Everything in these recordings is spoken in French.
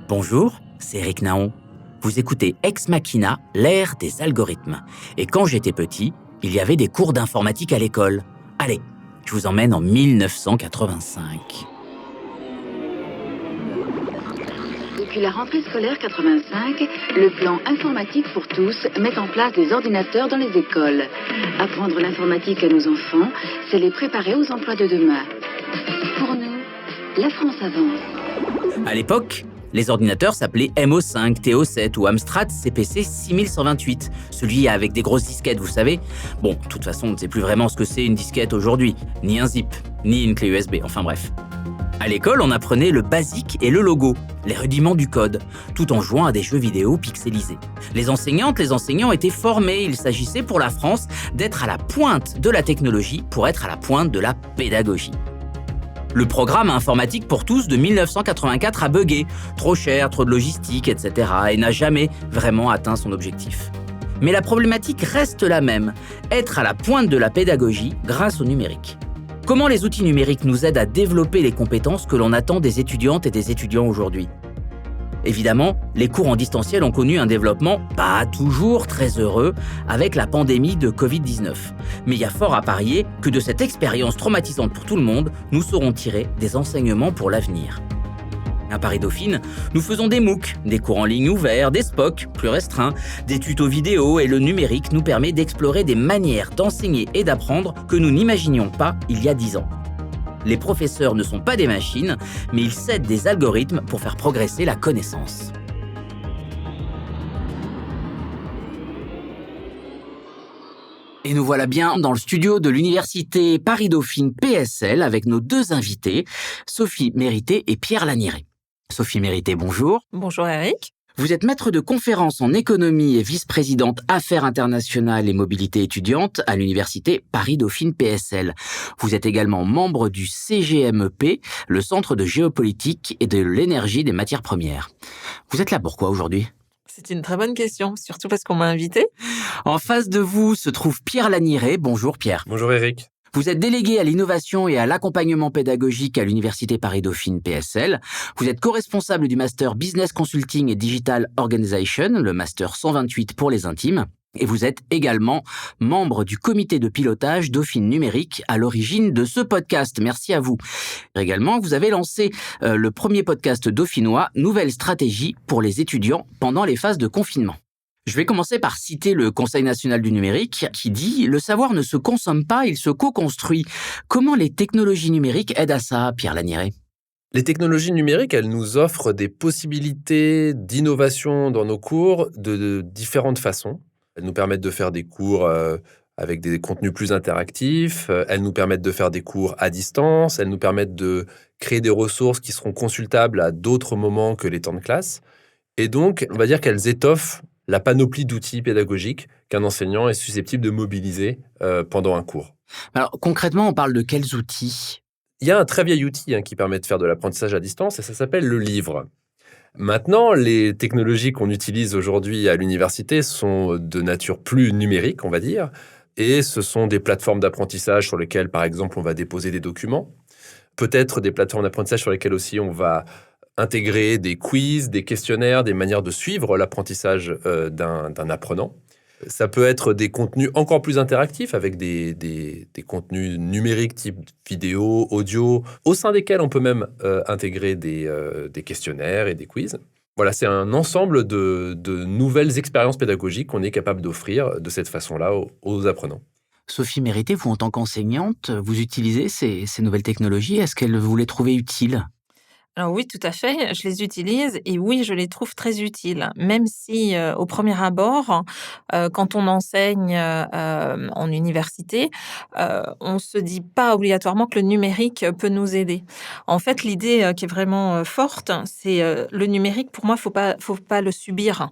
Bonjour, c'est Eric Naon. Vous écoutez Ex Machina, l'ère des algorithmes. Et quand j'étais petit, il y avait des cours d'informatique à l'école. Allez, je vous emmène en 1985. Depuis la rentrée scolaire 85, le plan informatique pour tous met en place des ordinateurs dans les écoles. Apprendre l'informatique à nos enfants, c'est les préparer aux emplois de demain. Pour nous, la France avance. À l'époque, les ordinateurs s'appelaient MO5, TO7 ou Amstrad CPC 6128, celui avec des grosses disquettes, vous savez. Bon, de toute façon, on ne sait plus vraiment ce que c'est une disquette aujourd'hui, ni un zip, ni une clé USB, enfin bref. À l'école, on apprenait le basique et le logo, les rudiments du code, tout en jouant à des jeux vidéo pixelisés. Les enseignantes, les enseignants étaient formés, il s'agissait pour la France d'être à la pointe de la technologie pour être à la pointe de la pédagogie. Le programme informatique pour tous de 1984 a bugué, trop cher, trop de logistique, etc. et n'a jamais vraiment atteint son objectif. Mais la problématique reste la même, être à la pointe de la pédagogie grâce au numérique. Comment les outils numériques nous aident à développer les compétences que l'on attend des étudiantes et des étudiants aujourd'hui ? Évidemment, les cours en distanciel ont connu un développement pas toujours très heureux avec la pandémie de Covid-19. Mais il y a fort à parier que de cette expérience traumatisante pour tout le monde, nous saurons tirer des enseignements pour l'avenir. À Paris Dauphine, nous faisons des MOOC, des cours en ligne ouverts, des SPOC plus restreints, des tutos vidéo et le numérique nous permet d'explorer des manières d'enseigner et d'apprendre que nous n'imaginions pas il y a 10 ans. Les professeurs ne sont pas des machines, mais ils cèdent des algorithmes pour faire progresser la connaissance. Et nous voilà bien dans le studio de l'université Paris Dauphine PSL avec nos deux invités, Sophie Mérité et Pierre Laniret. Sophie Mérité, bonjour. Bonjour Eric. Vous êtes maître de conférences en économie et vice-présidente Affaires internationales et mobilité étudiante à l'université Paris-Dauphine PSL. Vous êtes également membre du CGMEP, le Centre de géopolitique et de l'énergie des matières premières. Vous êtes là pourquoi aujourd'hui ? C'est une très bonne question, surtout parce qu'on m'a invité. En face de vous se trouve Pierre Laniret. Bonjour Pierre. Bonjour Eric. Vous êtes délégué à l'innovation et à l'accompagnement pédagogique à l'université Paris-Dauphine PSL. Vous êtes co-responsable du master Business Consulting et Digital Organization, le master 128 pour les intimes. Et vous êtes également membre du comité de pilotage Dauphine Numérique à l'origine de ce podcast. Merci à vous. Également, vous avez lancé le premier podcast dauphinois, Nouvelle stratégie pour les étudiants pendant les phases de confinement. Je vais commencer par citer le Conseil national du numérique qui dit « Le savoir ne se consomme pas, il se co-construit ». Comment les technologies numériques aident à ça, Pierre Laniret ? Les technologies numériques, elles nous offrent des possibilités d'innovation dans nos cours de différentes façons. Elles nous permettent de faire des cours avec des contenus plus interactifs, elles nous permettent de faire des cours à distance, elles nous permettent de créer des ressources qui seront consultables à d'autres moments que les temps de classe. Et donc, on va dire qu'elles étoffent la panoplie d'outils pédagogiques qu'un enseignant est susceptible de mobiliser pendant un cours. Alors, concrètement, on parle de quels outils ? Il y a un très vieil outil qui permet de faire de l'apprentissage à distance et ça s'appelle le livre. Maintenant, les technologies qu'on utilise aujourd'hui à l'université sont de nature plus numérique, on va dire, et ce sont des plateformes d'apprentissage sur lesquelles, par exemple, on va déposer des documents, peut-être des plateformes d'apprentissage sur lesquelles aussi on va intégrer des quiz, des questionnaires, des manières de suivre l'apprentissage d'un apprenant. Ça peut être des contenus encore plus interactifs avec des contenus numériques type vidéo, audio, au sein desquels on peut même intégrer des questionnaires et des quiz. Voilà, c'est un ensemble de nouvelles expériences pédagogiques qu'on est capable d'offrir de cette façon-là aux apprenants. Sophie Mérité, vous en tant qu'enseignante, vous utilisez ces nouvelles technologies. Est-ce qu'elles vous les trouvez utiles ? Alors oui, tout à fait, je les utilise et oui, je les trouve très utiles, même si au premier abord, quand on enseigne en université, on se dit pas obligatoirement que le numérique peut nous aider. En fait, l'idée qui est vraiment forte, c'est le numérique, pour moi, faut pas le subir.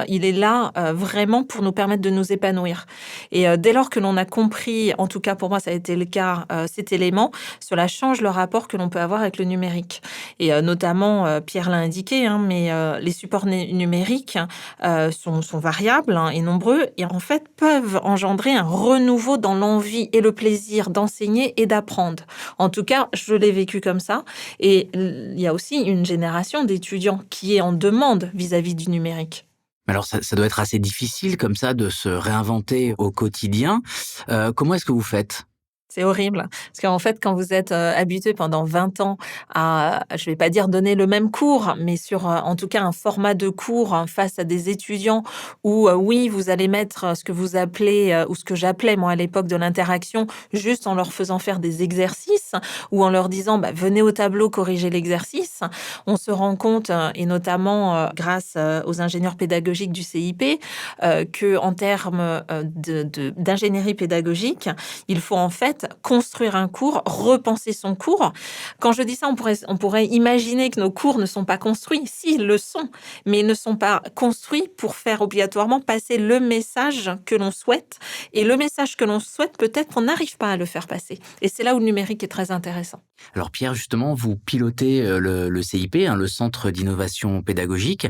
Il est là vraiment pour nous permettre de nous épanouir. Et dès lors que l'on a compris, en tout cas pour moi, ça a été le cas, cet élément, cela change le rapport que l'on peut avoir avec le numérique. Et notamment, Pierre l'a indiqué, hein, mais les supports numériques sont variables, hein, et nombreux, et en fait peuvent engendrer un renouveau dans l'envie et le plaisir d'enseigner et d'apprendre. En tout cas, je l'ai vécu comme ça. Et il y a aussi une génération d'étudiants qui est en demande vis-à-vis du numérique. Alors ça doit être assez difficile comme ça de se réinventer au quotidien. Comment est-ce que vous faites? C'est horrible, parce qu'en fait, quand vous êtes, habitué pendant 20 ans à, je vais pas dire donner le même cours, mais sur, en tout cas un format de cours, hein, face à des étudiants où, oui, vous allez mettre, ce que vous appelez, ou ce que j'appelais moi à l'époque de l'interaction, juste en leur faisant faire des exercices ou en leur disant: «Bah, venez au tableau corriger l'exercice». On se rend compte, et notamment, grâce, aux ingénieurs pédagogiques du CIP, qu'en termes, d'ingénierie pédagogique, il faut en fait construire un cours, repenser son cours. Quand je dis ça, on pourrait imaginer que nos cours ne sont pas construits. Si, ils le sont, mais ils ne sont pas construits pour faire obligatoirement passer le message que l'on souhaite. Et le message que l'on souhaite, peut-être qu'on n'arrive pas à le faire passer. Et c'est là où le numérique est très intéressant. Alors Pierre, justement, vous pilotez le CIP, hein, le Centre d'innovation pédagogique.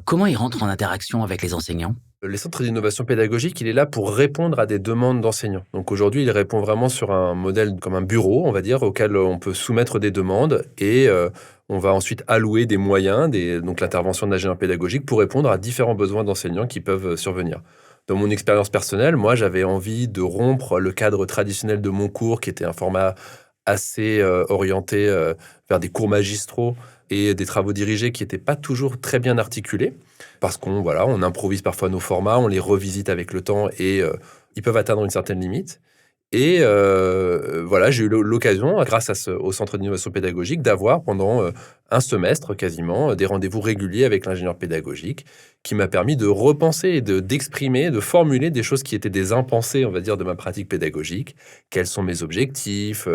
Comment il rentre en interaction avec les enseignants? Les centres d'innovation pédagogique, il est là pour répondre à des demandes d'enseignants. Donc aujourd'hui, il répond vraiment sur un modèle comme un bureau, on va dire, auquel on peut soumettre des demandes et on va ensuite allouer des moyens, donc l'intervention de l'ingénieur pédagogique pour répondre à différents besoins d'enseignants qui peuvent survenir. Dans mon expérience personnelle, moi, j'avais envie de rompre le cadre traditionnel de mon cours, qui était un format assez orienté vers des cours magistraux et des travaux dirigés qui n'étaient pas toujours très bien articulés, parce on improvise parfois nos formats, on les revisite avec le temps et ils peuvent atteindre une certaine limite. Et j'ai eu l'occasion, grâce au Centre d'innovation pédagogique, d'avoir pendant un semestre quasiment des rendez-vous réguliers avec l'ingénieur pédagogique qui m'a permis de repenser et d'exprimer, de formuler des choses qui étaient des impensés, on va dire, de ma pratique pédagogique. Quels sont mes objectifs,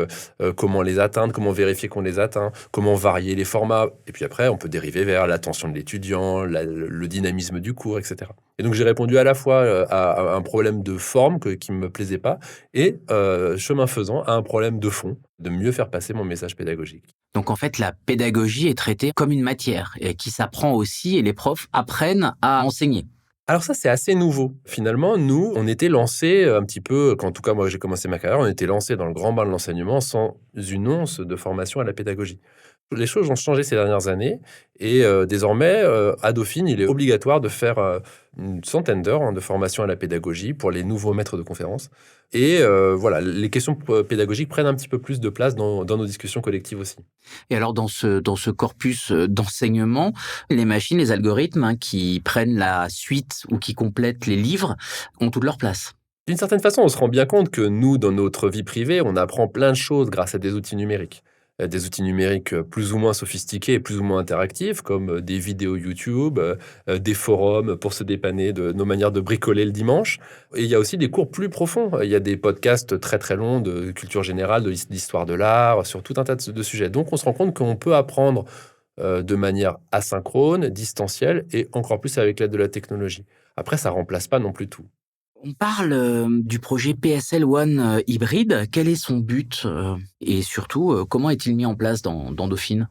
comment les atteindre, comment vérifier qu'on les atteint, comment varier les formats. Et puis après, on peut dériver vers l'attention de l'étudiant, le dynamisme du cours, etc. Et donc, j'ai répondu à la fois à un problème de forme qui ne me plaisait pas et, chemin faisant, à un problème de fond, de mieux faire passer mon message pédagogique. Donc en fait, la pédagogie est traitée comme une matière et qui s'apprend aussi et les profs apprennent à enseigner. Alors ça, c'est assez nouveau. Finalement, nous, on était lancés un petit peu, en tout cas moi j'ai commencé ma carrière, on était lancés dans le grand bain de l'enseignement sans une once de formation à la pédagogie. Les choses ont changé ces dernières années et désormais, à Dauphine, il est obligatoire de faire une centaine d'heures de formation à la pédagogie pour les nouveaux maîtres de conférences. Et les questions pédagogiques prennent un petit peu plus de place dans nos discussions collectives aussi. Et alors dans ce corpus d'enseignement, les machines, les algorithmes, hein, qui prennent la suite ou qui complètent les livres ont toute leur place. D'une certaine façon, on se rend bien compte que nous, dans notre vie privée, on apprend plein de choses grâce à des outils numériques. Des outils numériques plus ou moins sophistiqués et plus ou moins interactifs, comme des vidéos YouTube, des forums pour se dépanner de nos manières de bricoler le dimanche. Et il y a aussi des cours plus profonds. Il y a des podcasts très très longs de culture générale, d'histoire de l'art, sur tout un tas de sujets. Donc on se rend compte qu'on peut apprendre de manière asynchrone, distancielle, et encore plus avec l'aide de la technologie. Après, ça ne remplace pas non plus tout. On parle du projet PSL One hybride. Quel est son but et surtout, comment est-il mis en place dans Dauphine?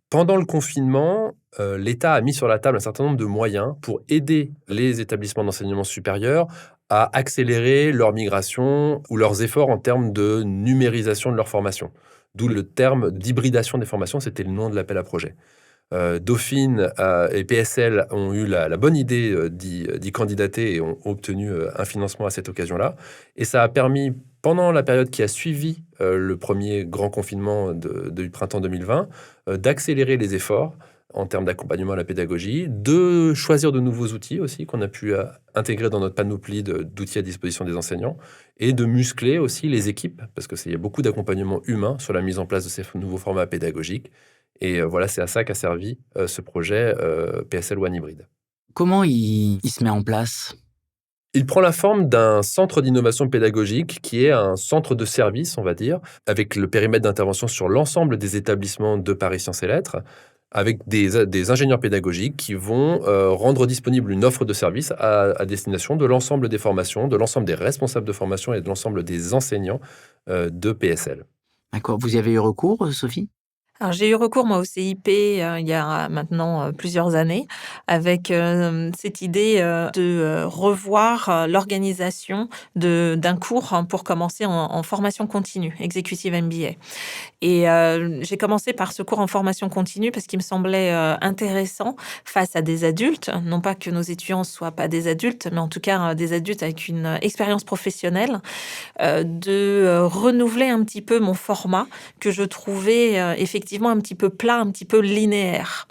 Pendant le confinement, l'État a mis sur la table un certain nombre de moyens pour aider les établissements d'enseignement supérieur à accélérer leur migration ou leurs efforts en termes de numérisation de leur formation. D'où le terme d'hybridation des formations, c'était le nom de l'appel à projet. Dauphine et PSL ont eu la bonne idée d'y candidater et ont obtenu un financement à cette occasion-là. Et ça a permis, pendant la période qui a suivi le premier grand confinement du printemps 2020, d'accélérer les efforts en termes d'accompagnement à la pédagogie, de choisir de nouveaux outils aussi qu'on a pu intégrer dans notre panoplie d'outils à disposition des enseignants et de muscler aussi les équipes, parce qu'il y a beaucoup d'accompagnement humain sur la mise en place de ces nouveaux formats pédagogiques. Et c'est à ça qu'a servi ce projet PSL One Hybride. Comment il se met en place? Il prend la forme d'un centre d'innovation pédagogique qui est un centre de service, on va dire, avec le périmètre d'intervention sur l'ensemble des établissements de Paris Sciences et Lettres, avec des ingénieurs pédagogiques qui vont rendre disponible une offre de service à destination de l'ensemble des formations, de l'ensemble des responsables de formation et de l'ensemble des enseignants de PSL. D'accord. Vous y avez eu recours, Sophie? Alors, j'ai eu recours, moi, au CIP, il y a maintenant, plusieurs années avec, cette idée, de, revoir, l'organisation d'un cours, hein, pour commencer en formation continue, Executive MBA. Et j'ai commencé par ce cours en formation continue parce qu'il me semblait, intéressant face à des adultes. Non pas que nos étudiants ne soient pas des adultes, mais en tout cas, des adultes avec une, expérience professionnelle, de, renouveler un petit peu mon format que je trouvais, effectivement un petit peu plat, un petit peu linéaire.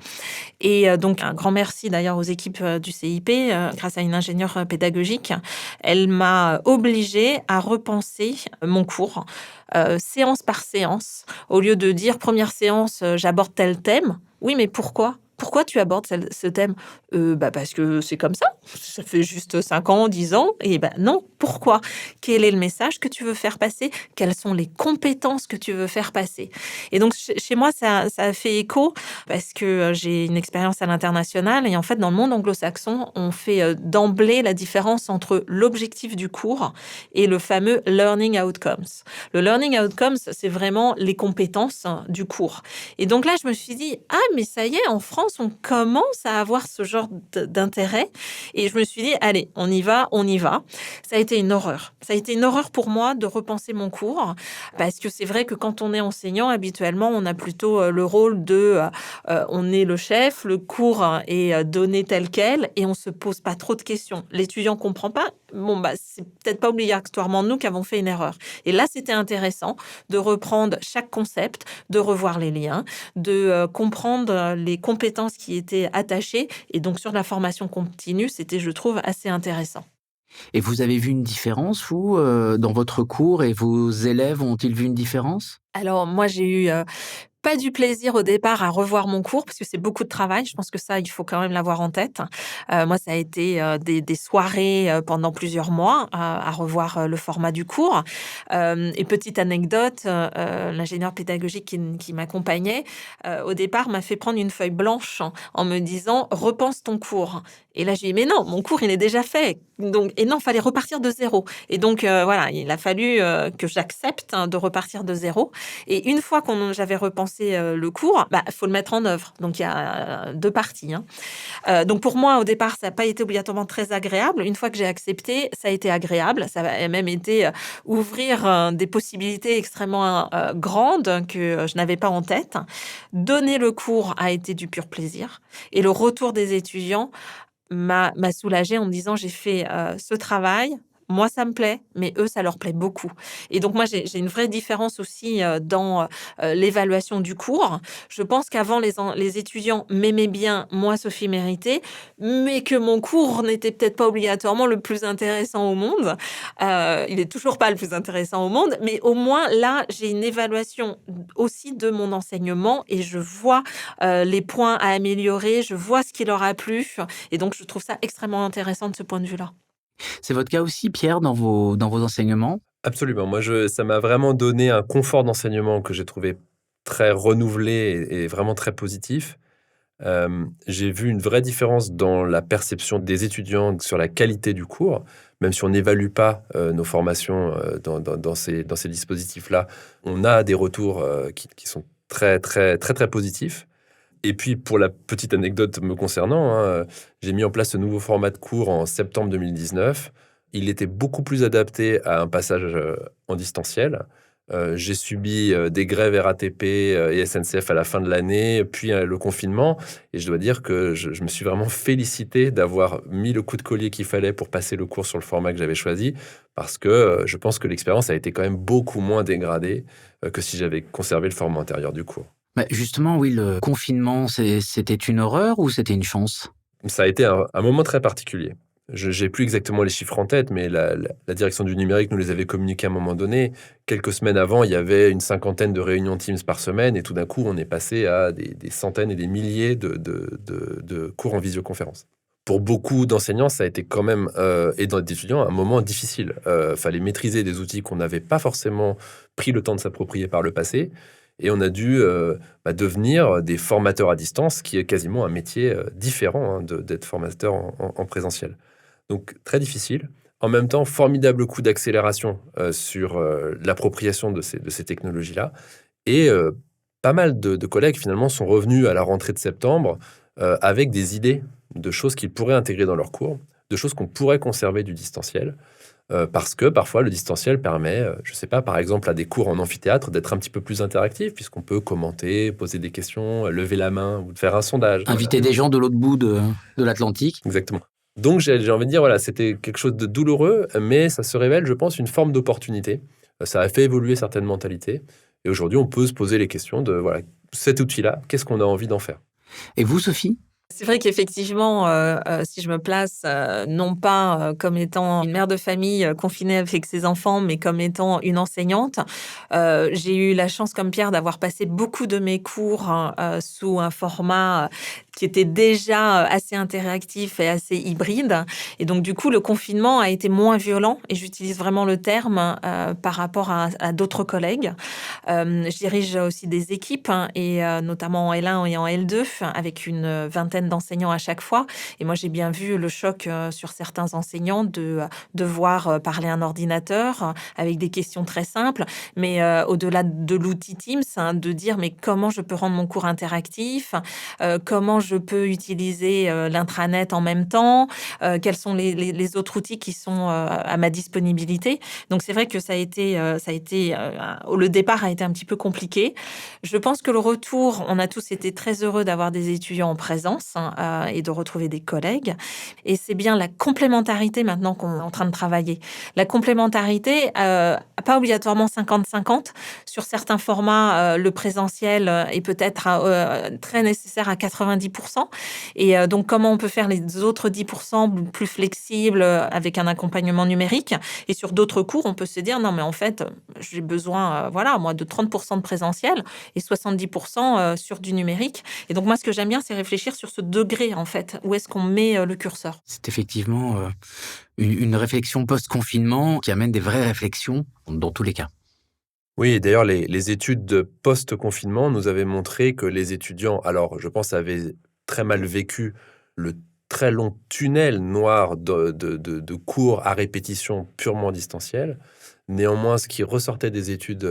Et donc un grand merci d'ailleurs aux équipes, du CIP, grâce à une ingénieure, pédagogique. Elle m'a obligée à repenser mon cours, séance par séance. Au lieu de dire: «Première séance, j'aborde tel thème». Oui, mais pourquoi? Pourquoi tu abordes ce thème? Bah, parce que c'est comme ça. Ça fait juste 5 ans, 10 ans et bah, non. Pourquoi? Quel est le message que tu veux faire passer? Quelles sont les compétences que tu veux faire passer? Et donc chez moi, ça a fait écho parce que, j'ai une expérience à l'international et en fait, dans le monde anglo-saxon, on fait, d'emblée la différence entre l'objectif du cours et le fameux learning outcomes. Le learning outcomes, c'est vraiment les compétences, hein, du cours. Et donc là, je me suis dit: «Ah mais ça y est, en France, on commence à avoir ce genre d'intérêt» et je me suis dit: «Allez, on y va, on y va». Ça a été une horreur. Ça a été une horreur pour moi de repenser mon cours parce que c'est vrai que quand on est enseignant, habituellement, on a plutôt, le rôle de, on est le chef, le cours est, donné tel quel et on se pose pas trop de questions. L'étudiant comprend pas, bon, bah, c'est peut-être pas obligatoirement nous qui avons fait une erreur. Et là, c'était intéressant de reprendre chaque concept, de revoir les liens, de, comprendre, les compétences qui étaient attachées et donc sur la formation continue, c'était, je trouve, assez intéressant. Et vous avez vu une différence, vous, dans votre cours et vos élèves ont-ils vu une différence? Alors moi, j'ai eu, pas du plaisir au départ à revoir mon cours parce que c'est beaucoup de travail. Je pense que ça, il faut quand même l'avoir en tête. Moi, ça a été, des soirées, pendant plusieurs mois à revoir, le format du cours. Et petite anecdote, l'ingénieur pédagogique qui m'accompagnait, au départ m'a fait prendre une feuille blanche en me disant: «Repense ton cours». Et là, j'ai dit: «Mais non, mon cours, il est déjà fait». Donc et non, fallait repartir de zéro. Et donc voilà, il a fallu, que j'accepte, hein, de repartir de zéro. Et une fois j'avais repensé, le cours, bah, faut le mettre en œuvre. Donc il y a, 2 parties, hein. Donc pour moi, au départ, ça n'a pas été obligatoirement très agréable. Une fois que j'ai accepté, ça a été agréable. Ça a même été, ouvrir, des possibilités extrêmement, grandes que, je n'avais pas en tête. Donner le cours a été du pur plaisir et le retour des étudiants m'a soulagée en me disant: «J'ai fait, ce travail, moi ça me plaît, mais eux ça leur plaît beaucoup» et donc moi j'ai une vraie différence aussi, dans, l'évaluation du cours. Je pense qu'avant les étudiants m'aimaient bien, moi Sophie Mérité, mais que mon cours n'était peut-être pas obligatoirement le plus intéressant au monde. Il est toujours pas le plus intéressant au monde, mais au moins là, j'ai une évaluation aussi de mon enseignement et je vois, les points à améliorer, je vois ce qui leur a plu et donc je trouve ça extrêmement intéressant de ce point de vue-là. C'est votre cas aussi, Pierre, dans vos enseignements? Absolument. Moi, ça m'a vraiment donné un confort d'enseignement que j'ai trouvé très renouvelé et vraiment très positif. J'ai vu une vraie différence dans la perception des étudiants sur la qualité du cours, même si on n'évalue pas, nos formations, dans ces dispositifs-là. On a des retours, qui sont très, très, très, très positifs. Et puis, pour la petite anecdote me concernant, hein, j'ai mis en place ce nouveau format de cours en septembre 2019. Il était beaucoup plus adapté à un passage, en distanciel. J'ai subi, des grèves RATP, et SNCF à la fin de l'année, puis, le confinement et je dois dire que je me suis vraiment félicité d'avoir mis le coup de collier qu'il fallait pour passer le cours sur le format que j'avais choisi parce que, je pense que l'expérience a été quand même beaucoup moins dégradée, que si j'avais conservé le format antérieur du cours. Bah, justement, oui, le confinement, c'était une horreur ou c'était une chance? Ça a été un moment très particulier. Je n'ai plus exactement les chiffres en tête, mais la direction du numérique nous les avait communiqués à un moment donné. Quelques semaines avant, il y avait une cinquantaine de réunions Teams par semaine, et tout d'un coup, on est passé à des centaines et des milliers de cours en visioconférence. Pour beaucoup d'enseignants, ça a été quand même, et d'étudiants, un moment difficile. Fallait maîtriser des outils qu'on n'avait pas forcément pris le temps de s'approprier par le passé. Et on a dû devenir des formateurs à distance, qui est quasiment un métier différent, hein, d'être formateur en présentiel. Donc très difficile. En même temps, formidable coup d'accélération sur l'appropriation de ces technologies-là. Et pas mal de collègues, finalement, sont revenus à la rentrée de septembre avec des idées de choses qu'ils pourraient intégrer dans leurs cours, de choses qu'on pourrait conserver du distanciel. Parce que parfois, le distanciel permet, je ne sais pas, par exemple, à des cours en amphithéâtre, d'être un petit peu plus interactif, puisqu'on peut commenter, poser des questions, lever la main ou faire un sondage. Inviter des gens de l'autre bout de l'Atlantique. Exactement. Donc, j'ai envie de dire, voilà, c'était quelque chose de douloureux, mais ça se révèle, je pense, une forme d'opportunité. Ça a fait évoluer certaines mentalités. Et aujourd'hui, on peut se poser les questions de, voilà, cet outil-là, qu'est-ce qu'on a envie d'en faire? Et vous, Sophie? C'est vrai qu'effectivement, si je me place, non pas, comme étant une mère de famille, confinée avec ses enfants, mais comme étant une enseignante, j'ai eu la chance, comme Pierre, d'avoir passé beaucoup de mes cours, hein, sous un format, qui était déjà, assez interactif et assez hybride. Et donc du coup, le confinement a été moins violent et j'utilise vraiment le terme, par rapport à d'autres collègues. Je dirige aussi des équipes, hein, et notamment en L1 et en L2 avec une vingtaine d'enseignants à chaque fois. Et moi, j'ai bien vu le choc sur certains enseignants de devoir parler à un ordinateur avec des questions très simples, mais au-delà de l'outil Teams, hein, de dire mais comment je peux rendre mon cours interactif, comment je peux utiliser l'intranet en même temps, quels sont les autres outils qui sont à ma disponibilité. Donc c'est vrai que ça a été le départ a été un petit peu compliqué. Je pense que le retour, on a tous été très heureux d'avoir des étudiants en présence, hein, et de retrouver des collègues. Et c'est bien la complémentarité maintenant qu'on est en train de travailler. La complémentarité, pas obligatoirement 50-50. Sur certains formats, le présentiel est peut-être très nécessaire à 90%. Et donc, comment on peut faire les autres 10% plus flexibles avec un accompagnement numérique. Et sur d'autres cours, on peut se dire, non, mais en fait, j'ai besoin, voilà, moi, de 30% de présentiel et 70% sur du numérique. Et donc, moi, ce que j'aime bien, c'est réfléchir sur ce degré, en fait. Où est-ce qu'on met le curseur? C'est effectivement une réflexion post-confinement qui amène des vraies réflexions dans tous les cas. Oui, et d'ailleurs, les études de post-confinement nous avaient montré que les étudiants, alors je pense, avaient très mal vécu le très long tunnel noir de cours à répétition purement distanciel. Néanmoins, ce qui ressortait des études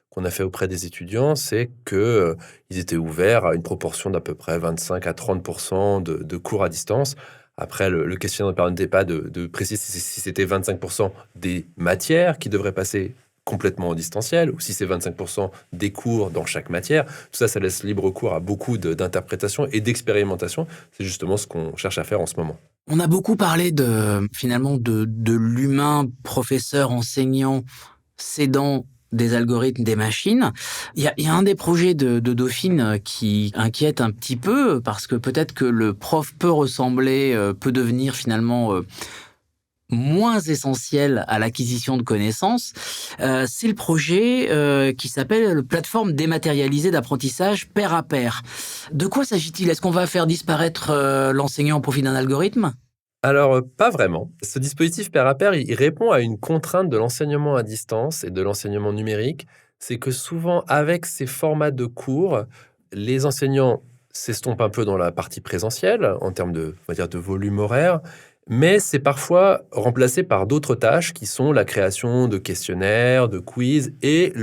qu'on a fait auprès des étudiants, c'est qu'ils étaient ouverts à une proportion d'à peu près 25 à 30% de cours à distance. Après, le questionnaire ne permettait pas de préciser si c'était 25% des matières qui devraient passer complètement en distanciel, ou si c'est 25% des cours dans chaque matière. Tout ça, ça laisse libre cours à beaucoup d'interprétations et d'expérimentations. C'est justement ce qu'on cherche à faire en ce moment. On a beaucoup parlé finalement de l'humain, professeur, enseignant, cédant des algorithmes, des machines. Il y a un des projets de Dauphine qui inquiète un petit peu, parce que peut-être que le prof peut devenir finalement moins essentiel à l'acquisition de connaissances. C'est le projet qui s'appelle la plateforme dématérialisée d'apprentissage pair à pair. De quoi s'agit-il? Est-ce qu'on va faire disparaître l'enseignant au profit d'un algorithme? Alors, pas vraiment. Ce dispositif pair à pair, il répond à une contrainte de l'enseignement à distance et de l'enseignement numérique. C'est que souvent, avec ces formats de cours, les enseignants s'estompent un peu dans la partie présentielle, en termes on va dire, de volume horaire, mais c'est parfois remplacé par d'autres tâches qui sont la création de questionnaires, de quiz et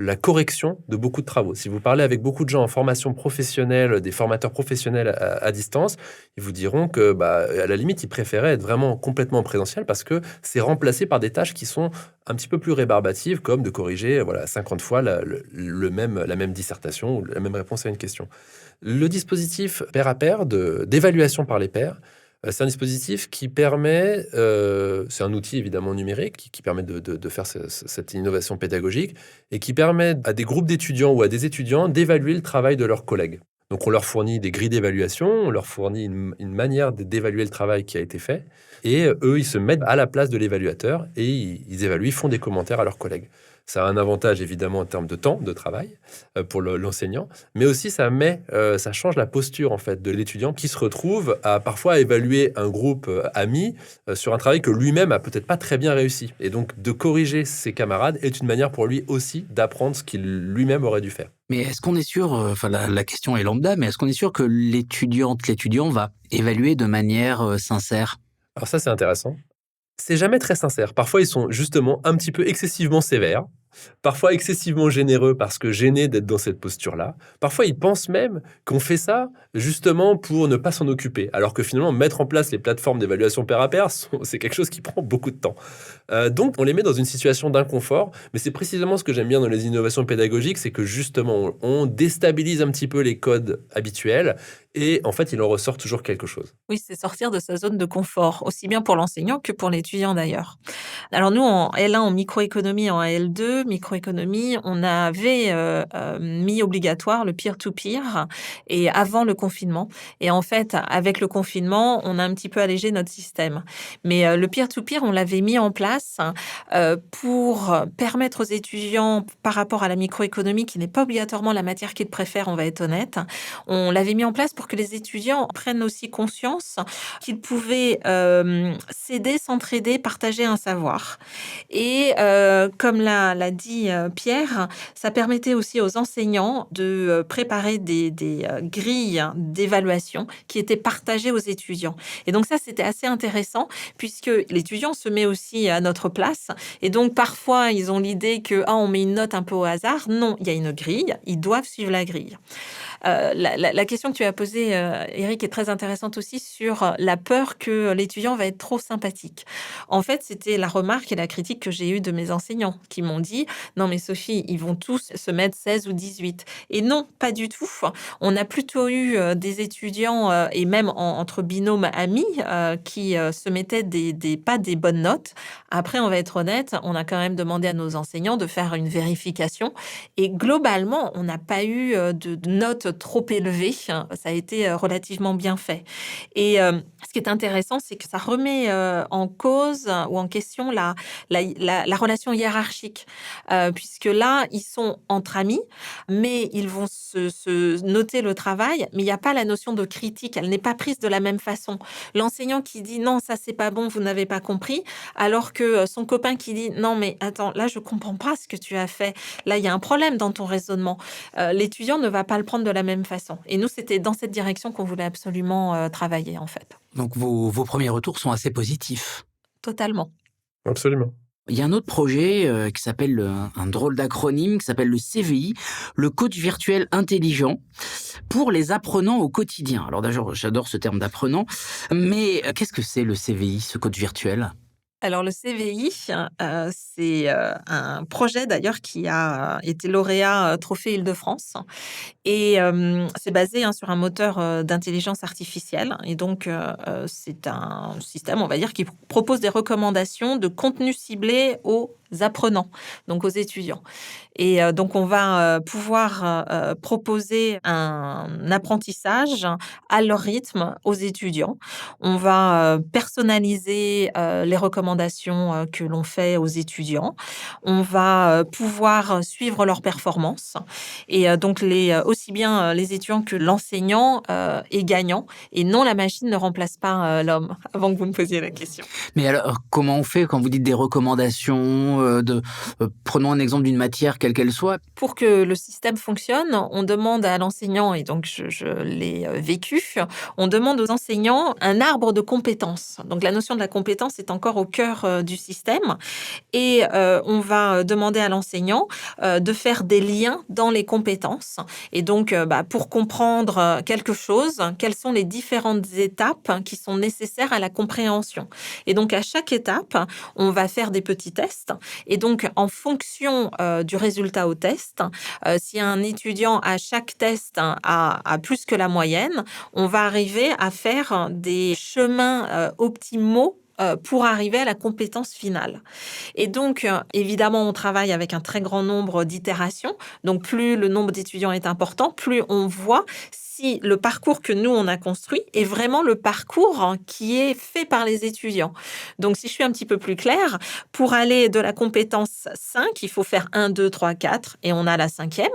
la correction de beaucoup de travaux. Si vous parlez avec beaucoup de gens en formation professionnelle, des formateurs professionnels à distance, ils vous diront que, à la limite, ils préféraient être vraiment complètement en présentiel parce que c'est remplacé par des tâches qui sont un petit peu plus rébarbatives, comme de corriger 50 fois la même dissertation ou la même réponse à une question. Le dispositif pair à pair d'évaluation par les pairs, c'est un dispositif qui permet, c'est un outil évidemment numérique qui permet de faire cette innovation pédagogique et qui permet à des groupes d'étudiants ou à des étudiants d'évaluer le travail de leurs collègues. Donc on leur fournit des grilles d'évaluation, on leur fournit une manière d'évaluer le travail qui a été fait et eux, ils se mettent à la place de l'évaluateur et ils évaluent, ils font des commentaires à leurs collègues. Ça a un avantage évidemment en termes de temps de travail pour l'enseignant, mais aussi ça change la posture en fait de l'étudiant qui se retrouve à parfois évaluer un groupe ami sur un travail que lui-même a peut-être pas très bien réussi. Et donc de corriger ses camarades est une manière pour lui aussi d'apprendre ce qu'il lui-même aurait dû faire. Mais est-ce qu'on est sûr, la question est lambda, mais est-ce qu'on est sûr que l'étudiant va évaluer de manière sincère? Alors ça, c'est intéressant. C'est jamais très sincère. Parfois, ils sont justement un petit peu excessivement sévères. parfois excessivement généreux parce que gênés d'être dans cette posture-là. Parfois, ils pensent même qu'on fait ça justement pour ne pas s'en occuper, alors que finalement, mettre en place les plateformes d'évaluation pair à pair, c'est quelque chose qui prend beaucoup de temps. Donc, on les met dans une situation d'inconfort, mais c'est précisément ce que j'aime bien dans les innovations pédagogiques, c'est que justement, on déstabilise un petit peu les codes habituels et en fait, il en ressort toujours quelque chose. Oui, c'est sortir de sa zone de confort, aussi bien pour l'enseignant que pour l'étudiant d'ailleurs. Alors nous, en L1, en microéconomie, en L2, microéconomie, on avait mis obligatoire le peer-to-peer et avant le confinement. Et en fait, avec le confinement, on a un petit peu allégé notre système. Mais le peer-to-peer, on l'avait mis en place pour permettre aux étudiants, par rapport à la microéconomie, qui n'est pas obligatoirement la matière qu'ils préfèrent, on va être honnête, on l'avait mis en place pour que les étudiants prennent aussi conscience qu'ils pouvaient s'aider, s'entraider, partager un savoir. Et comme l'a dit Pierre, ça permettait aussi aux enseignants de préparer des grilles d'évaluation qui étaient partagées aux étudiants. Et donc ça, c'était assez intéressant puisque l'étudiant se met aussi à notre place. Et donc parfois, ils ont l'idée que on met une note un peu au hasard. Non, il y a une grille, ils doivent suivre la grille. La question que tu as posée, Eric, est très intéressante aussi sur la peur que l'étudiant va être trop sympathique. En fait, c'était la remarque et la critique que j'ai eue de mes enseignants qui m'ont dit: «Non mais Sophie, ils vont tous se mettre 16 ou 18». Et non, pas du tout. On a plutôt eu des étudiants et même entre binômes amis qui se mettaient pas des bonnes notes. Après, on va être honnête, on a quand même demandé à nos enseignants de faire une vérification et globalement, on n'a pas eu de notes trop élevées. Ça a été relativement bien fait. Et ce qui est intéressant, c'est que ça remet en cause ou en question la relation hiérarchique. Puisque là, ils sont entre amis, mais ils vont se noter le travail, mais il n'y a pas la notion de critique. Elle n'est pas prise de la même façon. L'enseignant qui dit non, ça c'est pas bon, vous n'avez pas compris, alors que son copain qui dit non, mais attends, là je comprends pas ce que tu as fait. Là, il y a un problème dans ton raisonnement. L'étudiant ne va pas le prendre de la même façon. Et nous, c'était dans cette direction qu'on voulait absolument travailler, en fait. Donc vos premiers retours sont assez positifs. Totalement. Absolument. Il y a un autre projet qui s'appelle, un drôle d'acronyme, qui s'appelle le CVI, le coach virtuel intelligent, pour les apprenants au quotidien. Alors d'ailleurs, j'adore ce terme d'apprenant, mais qu'est-ce que c'est le CVI, ce coach virtuel? Alors le CVI, c'est un projet d'ailleurs qui a été lauréat Trophée Île-de-France et c'est basé sur un moteur d'intelligence artificielle et donc c'est un système, on va dire, qui propose des recommandations de contenu ciblé aux apprenants, donc aux étudiants. Et donc on va pouvoir proposer un apprentissage à leur rythme aux étudiants. On va personnaliser les recommandations que l'on fait aux étudiants. On va pouvoir suivre leurs performances et donc aussi bien les étudiants que l'enseignant est gagnant et non, la machine ne remplace pas l'homme, avant que vous me posiez la question. Mais alors, comment on fait quand vous dites des recommandations prenons un exemple d'une matière, quelle qu'elle soit. Pour que le système fonctionne, on demande à l'enseignant, et donc je l'ai vécu, on demande aux enseignants un arbre de compétences. Donc la notion de la compétence est encore au cœur du système. Et on va demander à l'enseignant de faire des liens dans les compétences. Et donc, pour comprendre quelque chose, quelles sont les différentes étapes qui sont nécessaires à la compréhension. Et donc, à chaque étape, on va faire des petits tests. Et donc, en fonction du résultat au test, si un étudiant à chaque test a plus que la moyenne, on va arriver à faire des chemins optimaux pour arriver à la compétence finale. Et donc, évidemment, on travaille avec un très grand nombre d'itérations. Donc, plus le nombre d'étudiants est important, plus on voit si le parcours que nous, on a construit est vraiment le parcours qui est fait par les étudiants. Donc, si je suis un petit peu plus claire, pour aller de la compétence 5, il faut faire 1, 2, 3, 4 et on a la 5e.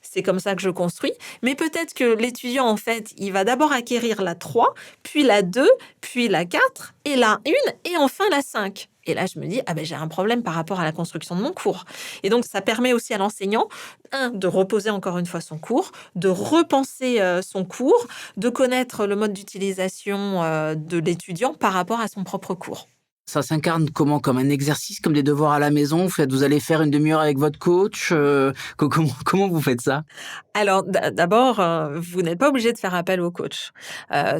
C'est comme ça que je construis. Mais peut-être que l'étudiant, en fait, il va d'abord acquérir la 3, puis la 2, puis la 4 et la 1 et enfin la 5. Et là, je me dis, j'ai un problème par rapport à la construction de mon cours. Et donc, ça permet aussi à l'enseignant, de reposer encore une fois son cours, de repenser son cours, de connaître le mode d'utilisation de l'étudiant par rapport à son propre cours. Ça s'incarne comment? Comme un exercice, comme des devoirs à la maison? Vous allez faire une demi-heure avec votre coach? Comment vous faites ça? Alors d'abord, vous n'êtes pas obligé de faire appel au coach.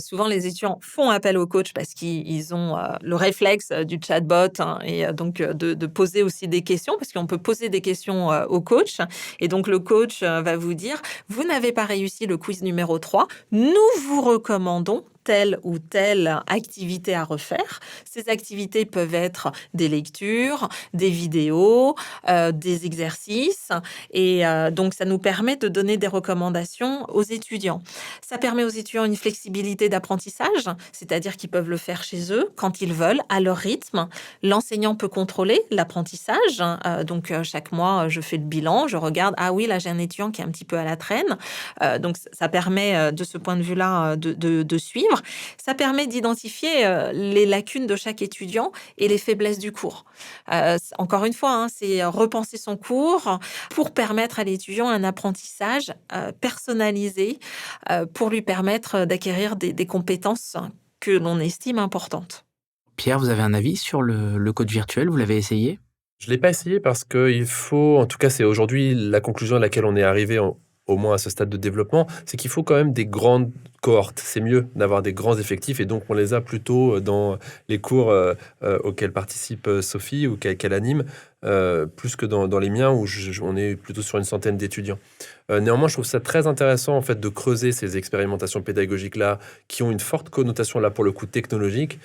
Souvent les étudiants font appel au coach parce qu'ils ont, le réflexe, du chatbot, hein, et donc de poser aussi des questions parce qu'on peut poser des questions, au coach et donc le coach, va vous dire: «Vous n'avez pas réussi le quiz numéro 3. Nous vous recommandons telle ou telle activité à refaire». Ces activités peuvent être des lectures, des vidéos, des exercices et donc ça nous permet de donner des recommandations aux étudiants. Ça permet aux étudiants une flexibilité d'apprentissage, c'est-à-dire qu'ils peuvent le faire chez eux quand ils veulent, à leur rythme. L'enseignant peut contrôler l'apprentissage, donc chaque mois, je fais le bilan, je regarde: «Ah oui, là, j'ai un étudiant qui est un petit peu à la traîne». Donc ça permet, de ce point de vue-là, de suivre. Ça permet d'identifier, les lacunes de chaque étudiant et les faiblesses du cours. Encore une fois, hein, c'est repenser son cours pour permettre à l'étudiant un apprentissage, personnalisé, pour lui permettre d'acquérir des compétences que l'on estime importantes. Pierre, vous avez un avis sur le coach virtuel? Vous l'avez essayé? Je ne l'ai pas essayé parce qu'il faut, en tout cas c'est aujourd'hui la conclusion à laquelle on est arrivé, au moins à ce stade de développement, c'est qu'il faut quand même des grandes cohortes. C'est mieux d'avoir des grands effectifs et donc on les a plutôt dans les cours auxquels participe Sophie ou qu'elle anime, plus que dans les miens où on est plutôt sur une centaine d'étudiants. Néanmoins, je trouve ça très intéressant en fait de creuser ces expérimentations pédagogiques-là qui ont une forte connotation là pour le coup technologique,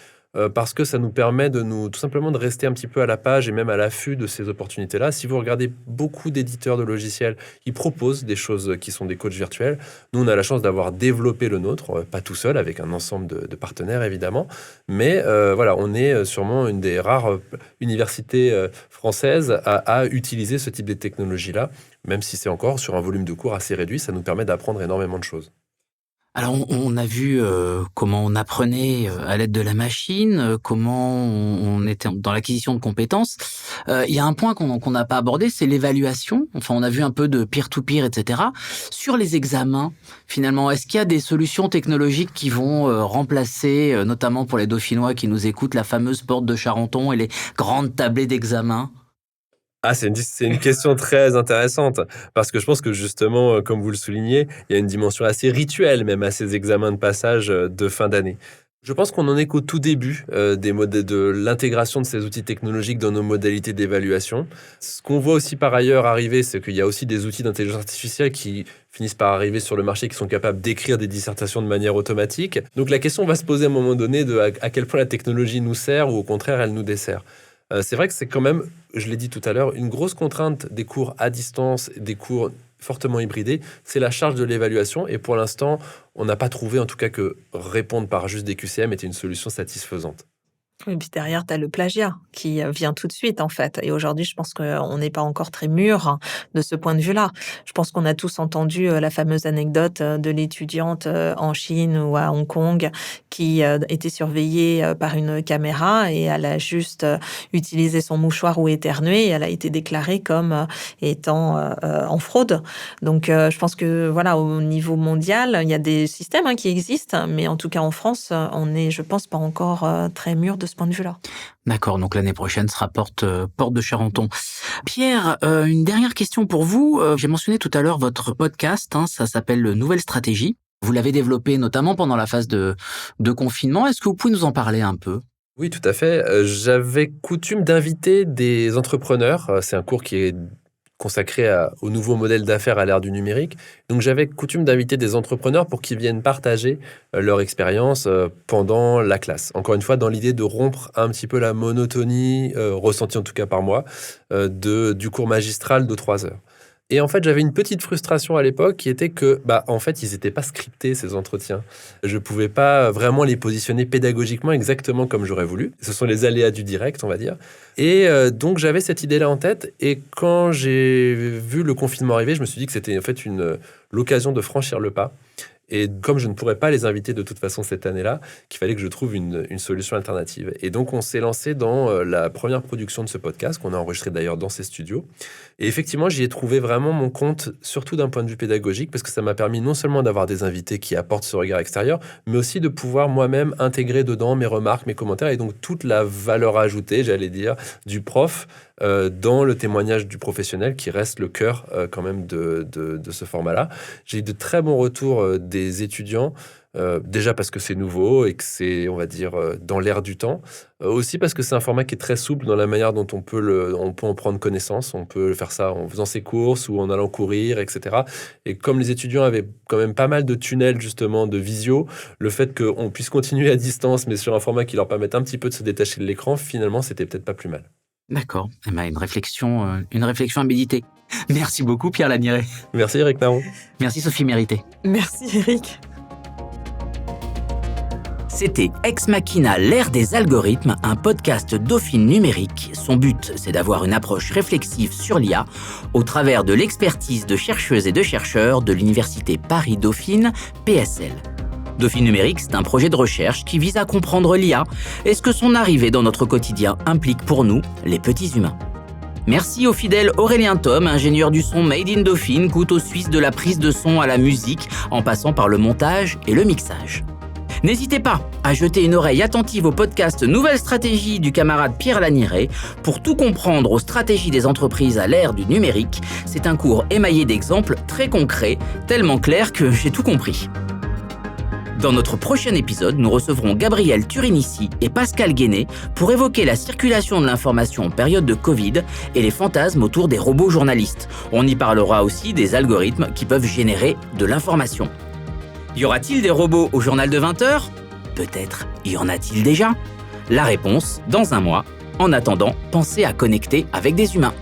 parce que ça nous permet tout simplement de rester un petit peu à la page et même à l'affût de ces opportunités-là. Si vous regardez beaucoup d'éditeurs de logiciels, ils proposent des choses qui sont des coachs virtuels. Nous, on a la chance d'avoir développé le nôtre, pas tout seul, avec un ensemble de partenaires évidemment, mais voilà, on est sûrement une des rares universités françaises à utiliser ce type de technologie-là, même si c'est encore sur un volume de cours assez réduit, ça nous permet d'apprendre énormément de choses. Alors, on a vu comment on apprenait à l'aide de la machine, comment on était dans l'acquisition de compétences. Il y a un point qu'on n'a pas abordé, c'est l'évaluation. Enfin, on a vu un peu de peer-to-peer, etc. Sur les examens, finalement, est-ce qu'il y a des solutions technologiques qui vont remplacer, notamment pour les Dauphinois qui nous écoutent, la fameuse porte de Charenton et les grandes tablées d'examen? Ah, c'est une question très intéressante, parce que je pense que justement, comme vous le soulignez, il y a une dimension assez rituelle même à ces examens de passage de fin d'année. Je pense qu'on en est qu'au tout début de l'intégration de ces outils technologiques dans nos modalités d'évaluation. Ce qu'on voit aussi par ailleurs arriver, c'est qu'il y a aussi des outils d'intelligence artificielle qui finissent par arriver sur le marché, qui sont capables d'écrire des dissertations de manière automatique. Donc la question va se poser à un moment donné de à quel point la technologie nous sert ou au contraire elle nous dessert. C'est vrai que c'est quand même, je l'ai dit tout à l'heure, une grosse contrainte des cours à distance, des cours fortement hybridés, c'est la charge de l'évaluation. Et pour l'instant, on n'a pas trouvé en tout cas que répondre par juste des QCM était une solution satisfaisante. Et puis derrière, tu as le plagiat qui vient tout de suite, en fait. Et aujourd'hui, je pense qu'on n'est pas encore très mûr hein, de ce point de vue-là. Je pense qu'on a tous entendu la fameuse anecdote de l'étudiante en Chine ou à Hong Kong qui était surveillée par une caméra et elle a juste utilisé son mouchoir ou éternué et elle a été déclarée comme étant en fraude. Donc, je pense que voilà, au niveau mondial, il y a des systèmes hein, qui existent, mais en tout cas en France, on est, je pense, pas encore très mûr de ce point de vue-là. D'accord, donc l'année prochaine sera porte de Charenton. Pierre, une dernière question pour vous. J'ai mentionné tout à l'heure votre podcast, hein, ça s'appelle Nouvelle Stratégie. Vous l'avez développé notamment pendant la phase de confinement. Est-ce que vous pouvez nous en parler un peu? Oui, tout à fait. J'avais coutume d'inviter des entrepreneurs. C'est un cours qui est consacré au nouveau modèle d'affaires à l'ère du numérique. Donc j'avais coutume d'inviter des entrepreneurs pour qu'ils viennent partager leur expérience pendant la classe. Encore une fois, dans l'idée de rompre un petit peu la monotonie, ressentie en tout cas par moi, du cours magistral de 3 heures. Et en fait, j'avais une petite frustration à l'époque qui était que, en fait, ils n'étaient pas scriptés, ces entretiens. Je ne pouvais pas vraiment les positionner pédagogiquement exactement comme j'aurais voulu. Ce sont les aléas du direct, on va dire. Et donc, j'avais cette idée-là en tête. Et quand j'ai vu le confinement arriver, je me suis dit que c'était en fait l'occasion de franchir le pas Et comme je ne pourrais pas les inviter de toute façon cette année-là, qu'il fallait que je trouve une solution alternative. Et donc, on s'est lancé dans la première production de ce podcast, qu'on a enregistré d'ailleurs dans ces studios. Et effectivement, j'y ai trouvé vraiment mon compte, surtout d'un point de vue pédagogique, parce que ça m'a permis non seulement d'avoir des invités qui apportent ce regard extérieur, mais aussi de pouvoir moi-même intégrer dedans mes remarques, mes commentaires, et donc toute la valeur ajoutée, j'allais dire, du prof dans le témoignage du professionnel, qui reste le cœur quand même de ce format-là. J'ai eu de très bons retours des étudiants, déjà parce que c'est nouveau et que c'est, on va dire, dans l'air du temps. Aussi parce que c'est un format qui est très souple dans la manière dont on peut en prendre connaissance. On peut faire ça en faisant ses courses ou en allant courir, etc. Et comme les étudiants avaient quand même pas mal de tunnels, justement, de visio, le fait qu'on puisse continuer à distance, mais sur un format qui leur permette un petit peu de se détacher de l'écran, finalement, c'était peut-être pas plus mal. D'accord. Une réflexion à méditer. Merci beaucoup, Pierre Laniret. Merci, Eric Naron. Merci, Sophie Mérité. Merci Eric. C'était Ex Machina, l'ère des algorithmes, un podcast Dauphine numérique. Son but, c'est d'avoir une approche réflexive sur l'IA au travers de l'expertise de chercheuses et de chercheurs de l'Université Paris-Dauphine, PSL. Dauphine numérique, c'est un projet de recherche qui vise à comprendre l'IA et ce que son arrivée dans notre quotidien implique pour nous, les petits humains. Merci au fidèle Aurélien Thom, ingénieur du son Made in Dauphine, couteau suisse de la prise de son à la musique, en passant par le montage et le mixage. N'hésitez pas à jeter une oreille attentive au podcast Nouvelle stratégie du camarade Pierre Laniret pour tout comprendre aux stratégies des entreprises à l'ère du numérique. C'est un cours émaillé d'exemples très concrets, tellement clairs que j'ai tout compris. Dans notre prochain épisode, nous recevrons Gabriel Turinici et Pascal Guéné pour évoquer la circulation de l'information en période de Covid et les fantasmes autour des robots journalistes. On y parlera aussi des algorithmes qui peuvent générer de l'information. Y aura-t-il des robots au journal de 20h ? Peut-être y en a-t-il déjà ? La réponse, dans un mois. En attendant, pensez à connecter avec des humains.